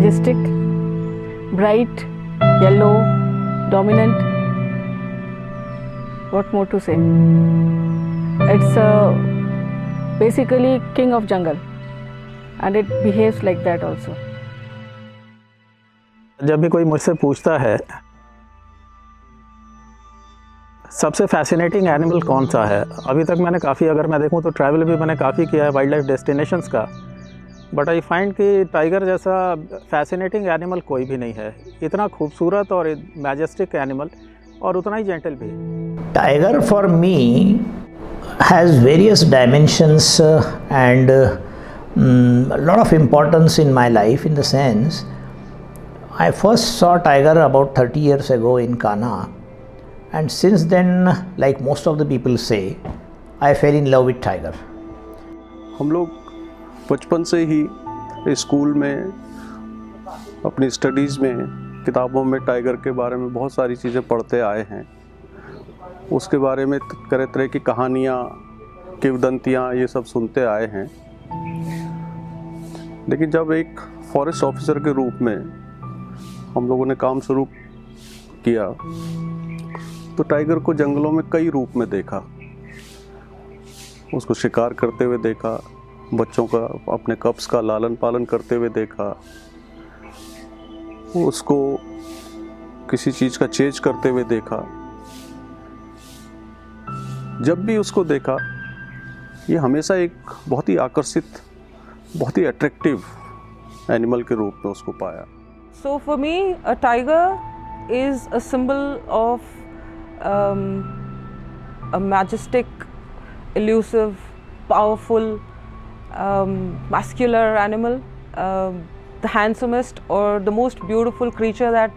majestic, bright, yellow, dominant. What more to say? It's basically king of jungle, and it behaves like that also. जब भी कोई मुझसे पूछता है सबसे फैसिनेटिंग एनिमल कौन सा है, अभी तक मैंने काफ़ी, अगर मैं देखूं तो ट्रैवल भी मैंने काफ़ी किया है वाइल्ड लाइफ डेस्टिनेशंस का, बट आई फाइंड कि टाइगर जैसा फैसिनेटिंग एनिमल कोई भी नहीं है। इतना खूबसूरत और मैजेस्टिक एनिमल और उतना ही जेंटल भी। Tiger for me has various dimensions and lot of importance in my life, in the sense I first saw tiger about 30 years ago in Kanha, and since then, like most of the people say, I fell in love with tiger. हम लोग बचपन से ही school में अपनी studies में किताबों में tiger के बारे में बहुत सारी चीज़ें पढ़ते आए हैं। उसके बारे में तरह तरह की कहानियाँ, किंवदंतियाँ ये सब सुनते आए हैं। लेकिन जब एक फॉरेस्ट ऑफिसर के रूप में हम लोगों ने काम शुरू किया तो टाइगर को जंगलों में कई रूप में देखा। उसको शिकार करते हुए देखा, बच्चों का, अपने कब्स का लालन पालन करते हुए देखा, उसको किसी चीज़ का चेज करते हुए देखा। जब भी उसको देखा ये हमेशा एक बहुत ही आकर्षित, बहुत ही अट्रैक्टिव एनिमल के रूप में उसको पाया। So for me, a tiger is a symbol of a majestic, elusive, powerful, muscular animal, the handsomest or the most beautiful creature that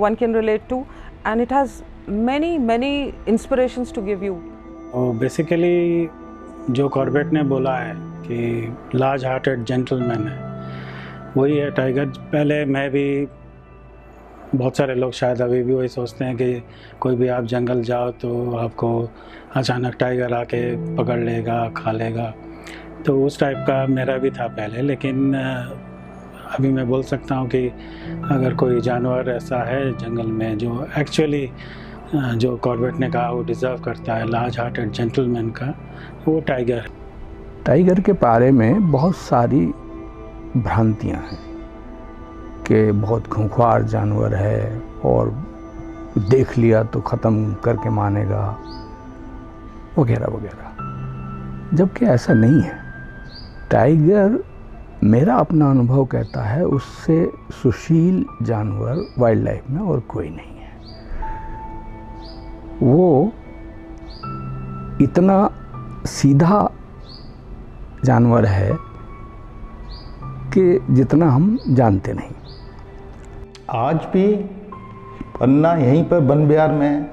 one can relate to, and it has many inspirations to give you. Basically, जो Corbett ने बोला है कि large hearted gentleman है, वही है tiger. पहले मैं भी, बहुत सारे लोग शायद अभी भी वही सोचते हैं कि कोई भी आप जंगल जाओ तो आपको अचानक टाइगर आके पकड़ लेगा, खा लेगा, तो उस टाइप का मेरा भी था पहले। लेकिन अभी मैं बोल सकता हूँ कि अगर कोई जानवर ऐसा है जंगल में जो एक्चुअली, जो कॉर्बेट ने कहा, वो डिज़र्व करता है लार्ज हार्टेड जेंटलमैन का, वो टाइगर है। टाइगर के बारे में बहुत सारी भ्रांतियां हैं कि बहुत खूंखार जानवर है और देख लिया तो ख़त्म करके मानेगा, वगैरह वगैरह, जबकि ऐसा नहीं है। टाइगर, मेरा अपना अनुभव कहता है, उससे सुशील जानवर वाइल्ड लाइफ में और कोई नहीं है। वो इतना सीधा जानवर है कि जितना हम जानते नहीं। आज भी पन्ना यहीं पर वन विहार में,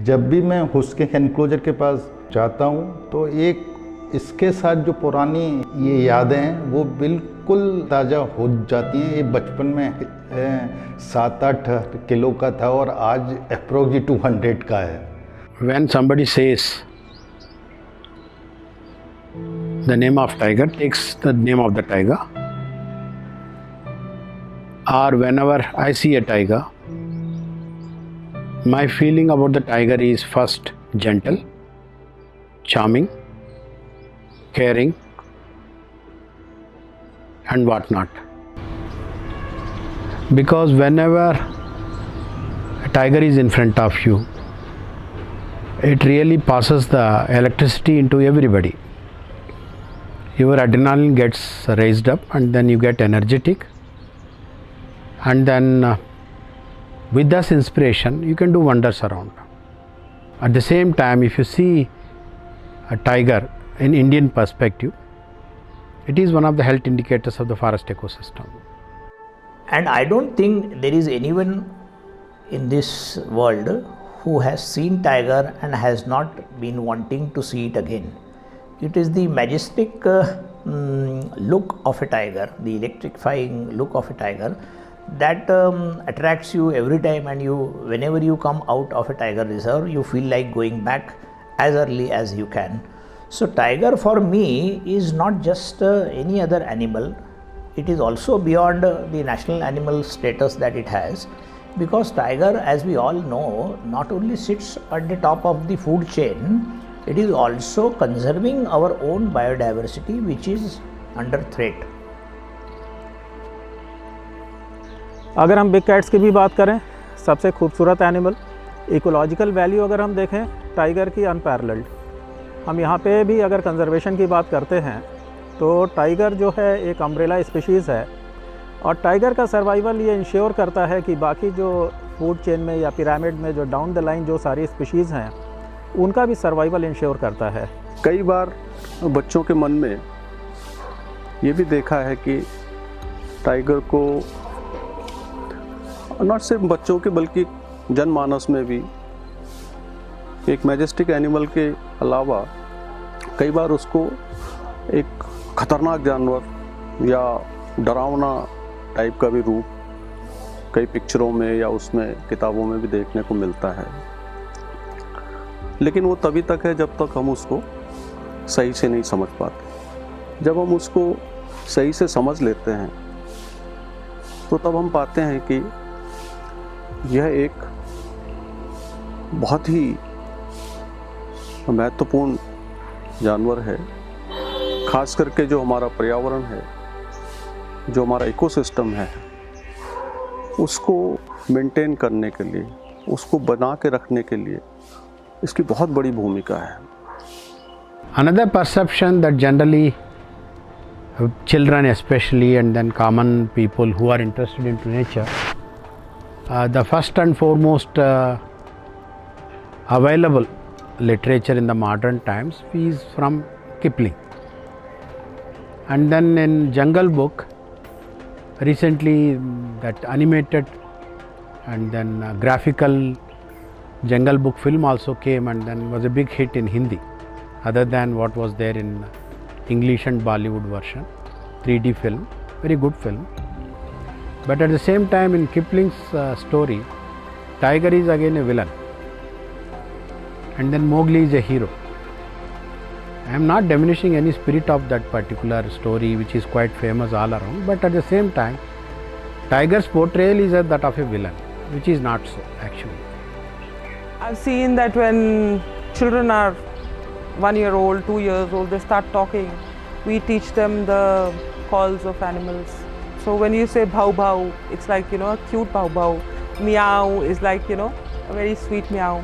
जब भी मैं उसके एनक्लोजर के पास जाता हूँ तो एक इसके साथ जो पुरानी ये यादें हैं वो बिल्कुल ताज़ा हो जाती हैं। ये बचपन में 7-8 किलो का था और आज अप्रोक्स 200 का है। When somebody says the name of tiger, takes the name of the tiger, or whenever I see a tiger, my feeling about the tiger is first gentle, charming, caring, and whatnot. Because whenever a tiger is in front of you, it really passes the electricity into everybody. Your adrenaline gets raised up and then you get energetic, and then with this inspiration you can do wonders around. At the same time, if you see a tiger in Indian perspective, it is one of the health indicators of the forest ecosystem. And I don't think there is anyone in this world who has seen tiger and has not been wanting to see it again. It is the majestic look of a tiger, the electrifying look of a tiger, that attracts you every time, and whenever you come out of a tiger reserve, you feel like going back as early as you can. So tiger for me is not just any other animal. it is also beyond the national animal status that it has, because tiger, as we all know, not only sits at the top of the food chain, it is also conserving our own biodiversity, which is under threat. अगर हम big cats की भी बात करें, सबसे खूबसूरत animal, ecological value अगर हम देखें टाइगर की अनपैरेलल्ड। हम यहाँ पे भी अगर कंजर्वेशन की बात करते हैं तो टाइगर जो है एक अम्ब्रेला स्पीशीज़ है, और टाइगर का सर्वाइवल ये इंश्योर करता है कि बाकी जो फूड चेन में या पिरामिड में जो डाउन द लाइन जो सारी स्पीशीज़ हैं उनका भी सर्वाइवल इंश्योर करता है। कई बार बच्चों के मन में ये भी देखा है कि टाइगर को, नॉट सिर्फ बच्चों के बल्कि जनमानस में भी, एक मैजेस्टिक एनिमल के अलावा कई बार उसको एक खतरनाक जानवर या डरावना टाइप का भी रूप कई पिक्चरों में या उसमें किताबों में भी देखने को मिलता है। लेकिन वो तभी तक है जब तक हम उसको सही से नहीं समझ पाते। जब हम उसको सही से समझ लेते हैं तो तब हम पाते हैं कि यह एक बहुत ही महत्वपूर्ण जानवर है। खास करके जो हमारा पर्यावरण है, जो हमारा इकोसिस्टम है, उसको मेंटेन करने के लिए, उसको बना के रखने के लिए इसकी बहुत बड़ी भूमिका है। Another perception that generally children especially and then common people who are interested into nature, the first and foremost available literature in the modern times is from Kipling. And then in Jungle Book, recently that animated and then graphical Jungle Book film also came and then was a big hit in Hindi, other than what was there in English and Bollywood version, 3D film, very good film. But at the same time in Kipling's story, tiger is again a villain and then Mowgli is a hero. I am not diminishing any spirit of that particular story which is quite famous all around, but at the same time tiger's portrayal is that of a villain, which is not so actually. I've seen that when children are 1 year old, 2 years old, they start talking. We teach them the calls of animals. So when you say bhau bhau, it's like, a cute bhau bhau. Meow is like, a very sweet meow.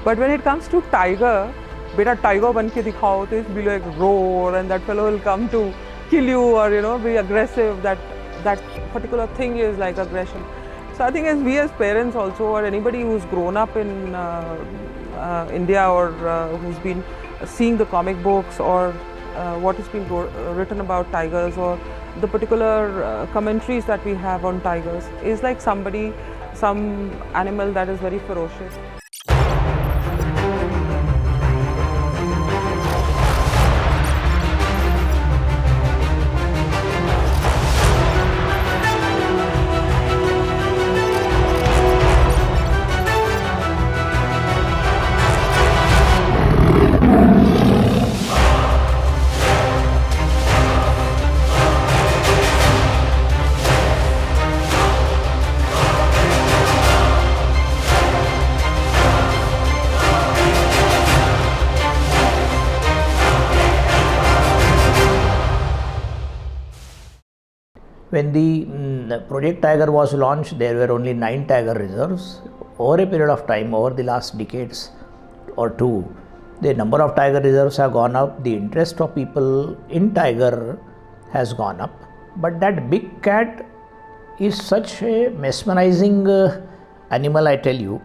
But when it comes to tiger, beta tiger ban ke dikhao, to it will be like roar and that fellow will come to kill you or, be aggressive. That particular thing is like aggression. So I think as parents also, or anybody who's grown up in India or who's been seeing the comic books or what has been written about tigers or the particular commentaries that we have on tigers, is like some animal that is very ferocious. When the Project Tiger was launched, there were only 9 tiger reserves. Over a period of time, over the last decades or two, the number of tiger reserves have gone up, the interest of people in tiger has gone up. But that big cat is such a mesmerizing animal, I tell you,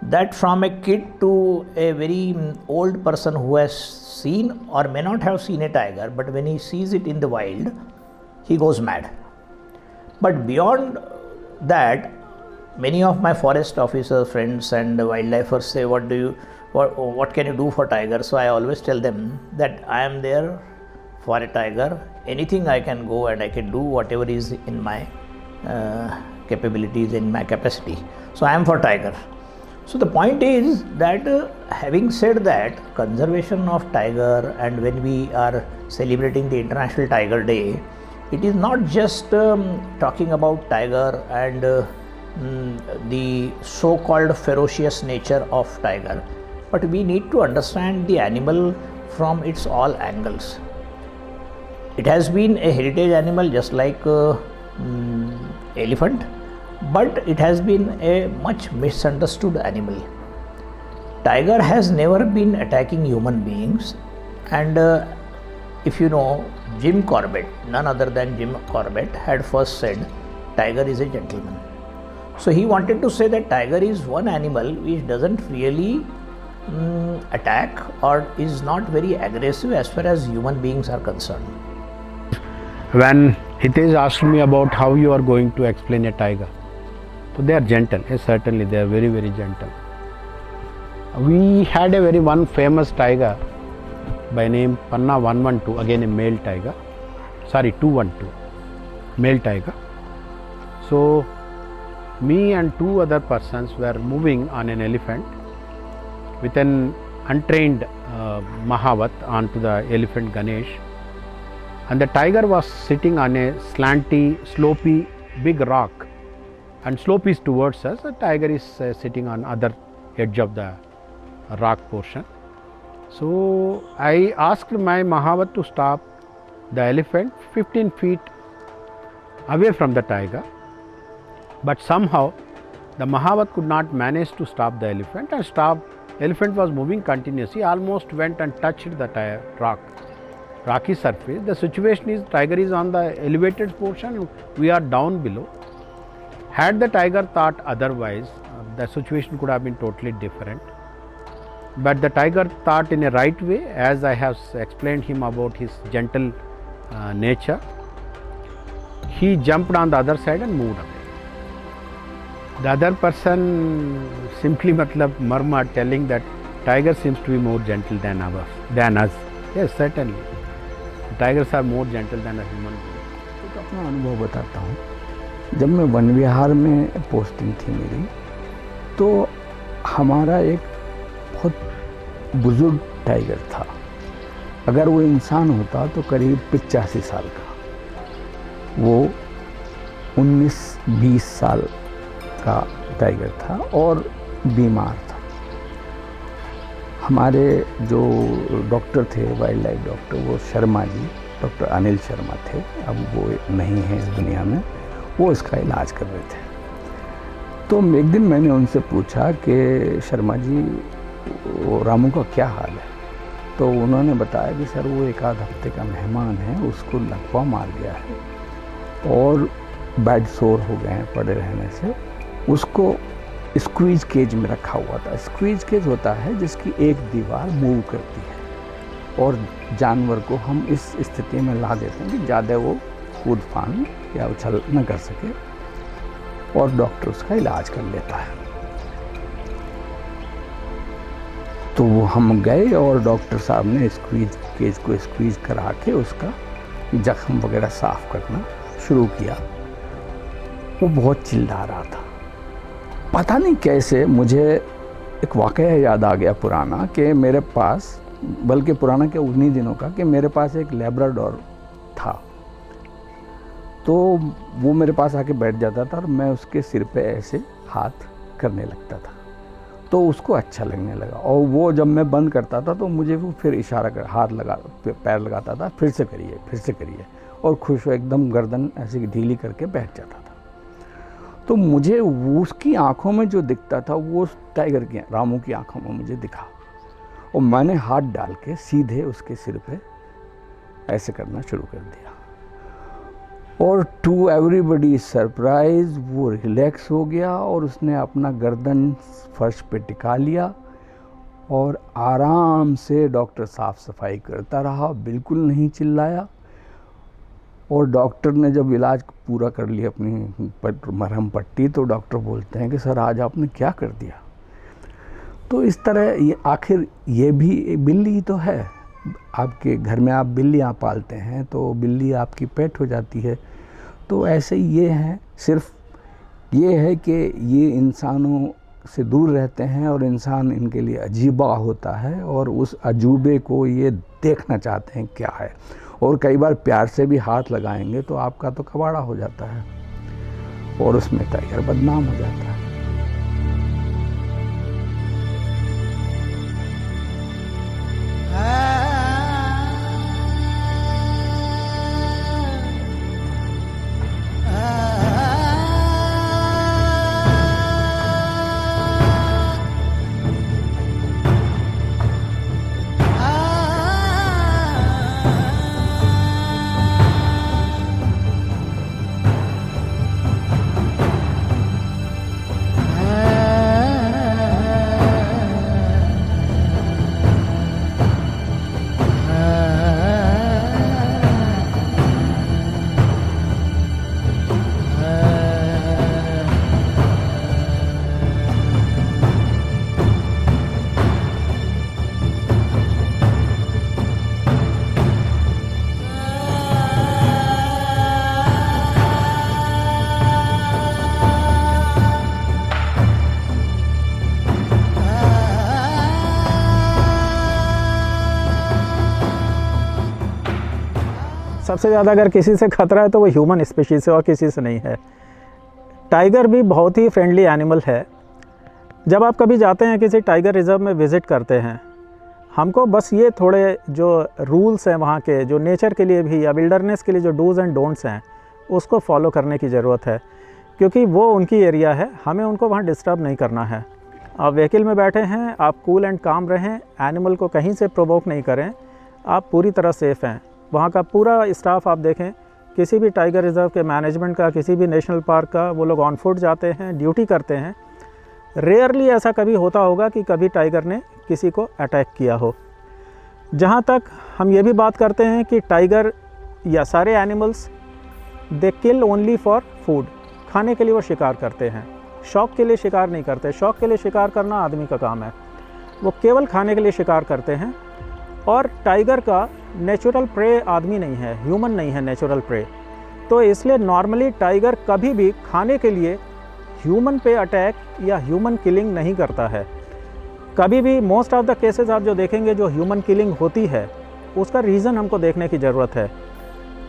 that from a kid to a very old person who has seen or may not have seen a tiger, but when he sees it in the wild, he goes mad. But beyond that, many of my forest officer friends and wildlifers say, what can you do for tiger? So I always tell them that I am there for a tiger. Anything I can go and I can do whatever is in my capabilities, in my capacity. So I am for tiger. So the point is that having said that, conservation of tiger, and when we are celebrating the International Tiger Day, it is not just talking about tiger and the so-called ferocious nature of tiger, but we need to understand the animal from its all angles. It has been a heritage animal just like elephant, but it has been a much misunderstood animal. Tiger has never been attacking human beings, and if you know, Jim Corbett, none other than Jim Corbett, had first said tiger is a gentleman. So he wanted to say that tiger is one animal which doesn't really attack or is not very aggressive as far as human beings are concerned. When Hitesh asked me about how you are going to explain a tiger, so they are gentle. Yes, certainly they are very, very gentle. We had a very one famous tiger by name Panna 112, again a male tiger, 212, male tiger. So me and two other persons were moving on an elephant with an untrained Mahavat onto the elephant Ganesh, and the tiger was sitting on a slanty, slopey, big rock, and slope is towards us. The tiger is sitting on other edge of the rock portion. So I asked my Mahavat to stop the elephant 15 feet away from the tiger, but somehow the Mahavat could not manage to stop the elephant, and elephant was moving continuously, almost went and touched the rocky surface. The situation is tiger is on the elevated portion, we are down below. Had the tiger thought otherwise, the situation could have been totally different. But the tiger thought in a right way, as I have explained him about his gentle nature. He jumped on the other side and moved away. The other person simply murmured, telling that tiger seems to be more gentle than us. Yes, certainly. Tigers are more gentle than a human being. तो अपना अनुभव बताता हूँ। जब मैं one विहार में posting थी मेरी, तो हमारा एक बहुत बुजुर्ग टाइगर था। अगर वो इंसान होता तो करीब 85 साल का, वो 19-20 साल का टाइगर था और बीमार था। हमारे जो डॉक्टर थे, वाइल्ड लाइफ डॉक्टर, वो शर्मा जी, डॉक्टर अनिल शर्मा थे, अब वो नहीं हैं इस दुनिया में, वो इसका इलाज कर रहे थे। तो एक दिन मैंने उनसे पूछा कि शर्मा जी, वो रामू का क्या हाल है? तो उन्होंने बताया कि सर वो एक आध हफ्ते का मेहमान है, उसको लकवा मार गया है और बेड सोर हो गए हैं पड़े रहने से। उसको स्क्वीज केज में रखा हुआ था। स्क्वीज केज होता है जिसकी एक दीवार मूव करती है और जानवर को हम इस स्थिति में ला देते हैं कि ज़्यादा वो कूद फान या उछल न कर सके, और डॉक्टर उसका इलाज कर लेता है। तो वो हम गए और डॉक्टर साहब ने स्क्वीज केज को स्क्वीज करा के उसका जख्म वगैरह साफ करना शुरू किया। वो बहुत चिल्ला रहा था। पता नहीं कैसे मुझे एक वाक़या याद आ गया पुराना, कि मेरे पास, बल्कि पुराना क्या उन्हीं दिनों का, कि मेरे पास एक लैब्राडोर था। तो वो मेरे पास आके बैठ जाता था और मैं उसके सिर पे ऐसे हाथ करने लगता था, तो उसको अच्छा लगने लगा। और वो जब मैं बंद करता था तो मुझे वो फिर इशारा कर, हाथ लगा, पैर लगाता था, फिर से करिए, और खुश हो एकदम गर्दन ऐसे ढीली करके बैठ जाता था। तो मुझे उसकी आंखों में जो दिखता था वो टाइगर की, रामू की आंखों में मुझे दिखा, और मैंने हाथ डाल के सीधे उसके सिर पे ऐसे करना शुरू कर दिया। और टू एवरीबॉडी सरप्राइज वो रिलैक्स हो गया और उसने अपना गर्दन फर्श पे टिका लिया और आराम से डॉक्टर साफ सफाई करता रहा, बिल्कुल नहीं चिल्लाया। और डॉक्टर ने जब इलाज पूरा कर लिया, अपनी मरहम पट्टी, तो डॉक्टर बोलते हैं कि सर आज आपने क्या कर दिया? तो इस तरह ये आखिर ये भी बिल्ली तो है, आपके घर में आप बिल्लियाँ पालते हैं तो बिल्ली आपकी पेट हो जाती है। तो ऐसे ये है, सिर्फ ये है कि ये इंसानों से दूर रहते हैं और इंसान इनके लिए अजीबा होता है और उस अजूबे को ये देखना चाहते हैं क्या है। और कई बार प्यार से भी हाथ लगाएंगे तो आपका तो कबाड़ा हो जाता है और उसमें टाइगर बदनाम हो जाता है। सबसे ज़्यादा अगर किसी से खतरा है तो वो ह्यूमन स्पीशीज़ से और किसी से नहीं है। टाइगर भी बहुत ही फ्रेंडली एनिमल है। जब आप कभी जाते हैं किसी टाइगर रिज़र्व में विज़िट करते हैं, हमको बस ये थोड़े जो रूल्स हैं वहाँ के, जो नेचर के लिए भी या विल्डरनेस के लिए जो डूज़ एंड डोंट्स हैं, उसको फॉलो करने की ज़रूरत है, क्योंकि वो उनकी एरिया है, हमें उनको वहाँ डिस्टर्ब नहीं करना है। आप व्हीकल में बैठे हैं, आप कूल एंड काम रहें, एनिमल को कहीं से प्रोवोक नहीं करें, आप पूरी तरह सेफ़ हैं। वहाँ का पूरा स्टाफ आप देखें, किसी भी टाइगर रिज़र्व के मैनेजमेंट का, किसी भी नेशनल पार्क का, वो लोग ऑन फुट जाते हैं, ड्यूटी करते हैं। रेयरली ऐसा कभी होता होगा कि कभी टाइगर ने किसी को अटैक किया हो। जहाँ तक हम ये भी बात करते हैं कि टाइगर या सारे animals they kill only for food, खाने के लिए वो शिकार करते हैं, शौक़ के लिए शिकार नहीं करते। शौक़ के लिए शिकार करना आदमी का काम है, वो केवल खाने के लिए शिकार करते हैं। और टाइगर का नेचुरल प्रे आदमी नहीं है, ह्यूमन नहीं है नेचुरल प्रे, तो इसलिए नॉर्मली टाइगर कभी भी खाने के लिए ह्यूमन पे अटैक या ह्यूमन किलिंग नहीं करता है। कभी भी मोस्ट ऑफ द केसेस आप जो देखेंगे जो ह्यूमन किलिंग होती है, उसका रीज़न हमको देखने की ज़रूरत है।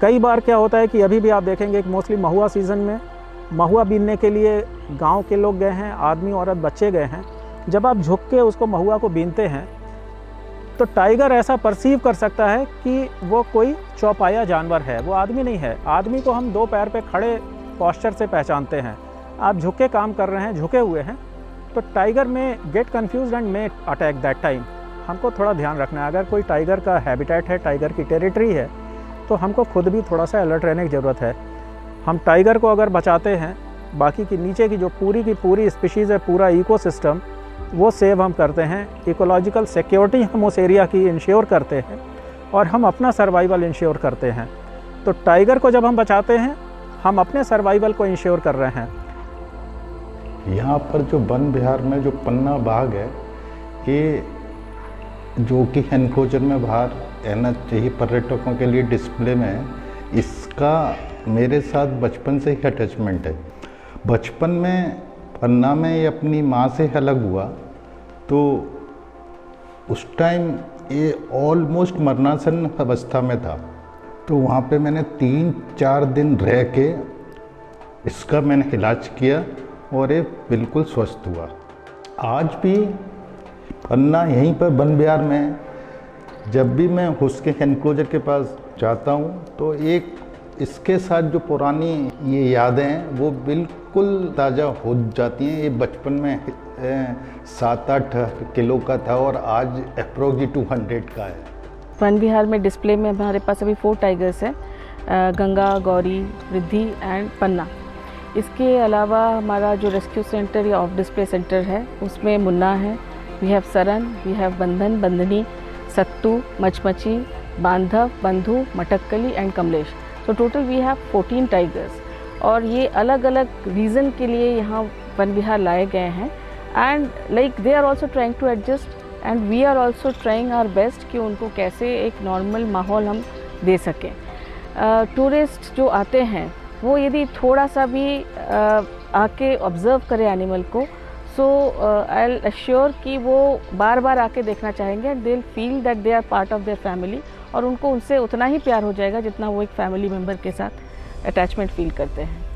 कई बार क्या होता है कि अभी भी आप देखेंगे कि मोस्टली महुआ सीज़न में महुआ बीनने के लिए गांव के लोग गए हैं, आदमी औरत बच्चे गए हैं। जब आप झुक के उसको महुआ को बीनते हैं तो टाइगर ऐसा परसीव कर सकता है कि वो कोई चौपाया जानवर है, वो आदमी नहीं है। आदमी को हम दो पैर पे खड़े पोस्चर से पहचानते हैं। आप झुक के काम कर रहे हैं, झुके हुए हैं, तो टाइगर में get confuse and may attack that time. हमको थोड़ा ध्यान रखना है। अगर कोई टाइगर का हैबिटेट है, टाइगर की टेरिटरी है, तो हमको खुद भी थोड़ा सा अलर्ट रहने की ज़रूरत है। हम टाइगर को अगर बचाते हैं, बाकी की नीचे की जो पूरी की पूरी स्पीशीज़ है, पूरा इकोसिस्टम, वो सेव हम करते हैं। इकोलॉजिकल सिक्योरिटी हम उस एरिया की इंश्योर करते हैं और हम अपना सर्वाइवल इंश्योर करते हैं। तो टाइगर को जब हम बचाते हैं, हम अपने सर्वाइवल को इंश्योर कर रहे हैं। यहाँ पर जो वन विहार में जो पन्ना बाघ है, ये जो कि एनक्लोजर में बाहर रहना चाहिए पर्यटकों के लिए डिस्प्ले में है, इसका मेरे साथ बचपन से ही अटैचमेंट है। बचपन में पन्ना में ये अपनी माँ से अलग हुआ तो उस टाइम ये ऑलमोस्ट मरणासन अवस्था में था। तो वहाँ पे मैंने 3-4 दिन रह के इसका मैंने इलाज किया और ये बिल्कुल स्वस्थ हुआ। आज भी पन्ना यहीं पर वन विहार में जब भी मैं उसके एनक्लोजर के पास जाता हूँ तो एक इसके साथ जो पुरानी ये यादें हैं वो बिल्कुल ताज़ा हो जाती हैं। ये बचपन में 7-8 किलो का था और आज अप्रोक्स 200 का है। वन विहार में डिस्प्ले में हमारे पास अभी 4 टाइगर्स हैं, गंगा, गौरी, रिद्धि एंड पन्ना। इसके अलावा हमारा जो रेस्क्यू सेंटर या ऑफ डिस्प्ले सेंटर है, उसमें मुन्ना है, we have Saran, we have Bandhan, Bandhani, सत्तू, मचमची, बांधव, बंधु, मटक्कली एंड कमलेश। तो टोटल वी हैव 14 टाइगर्स और ये अलग अलग रीज़न के लिए यहाँ वन विहार लाए गए हैं। And like they are also trying to adjust and we are also trying our best कि उनको कैसे एक नॉर्मल माहौल हम दे सकें। टूरिस्ट जो आते हैं वो यदि थोड़ा सा भी आके ऑब्ज़र्व करें एनिमल को, सो आई विल अश्योर कि वो बार बार आके देखना चाहेंगे and they will feel that they are part of their family और उनको उनसे उतना ही प्यार हो जाएगा जितना वो एक फैमिली मेम्बर के साथ अटैचमेंट फील करते हैं।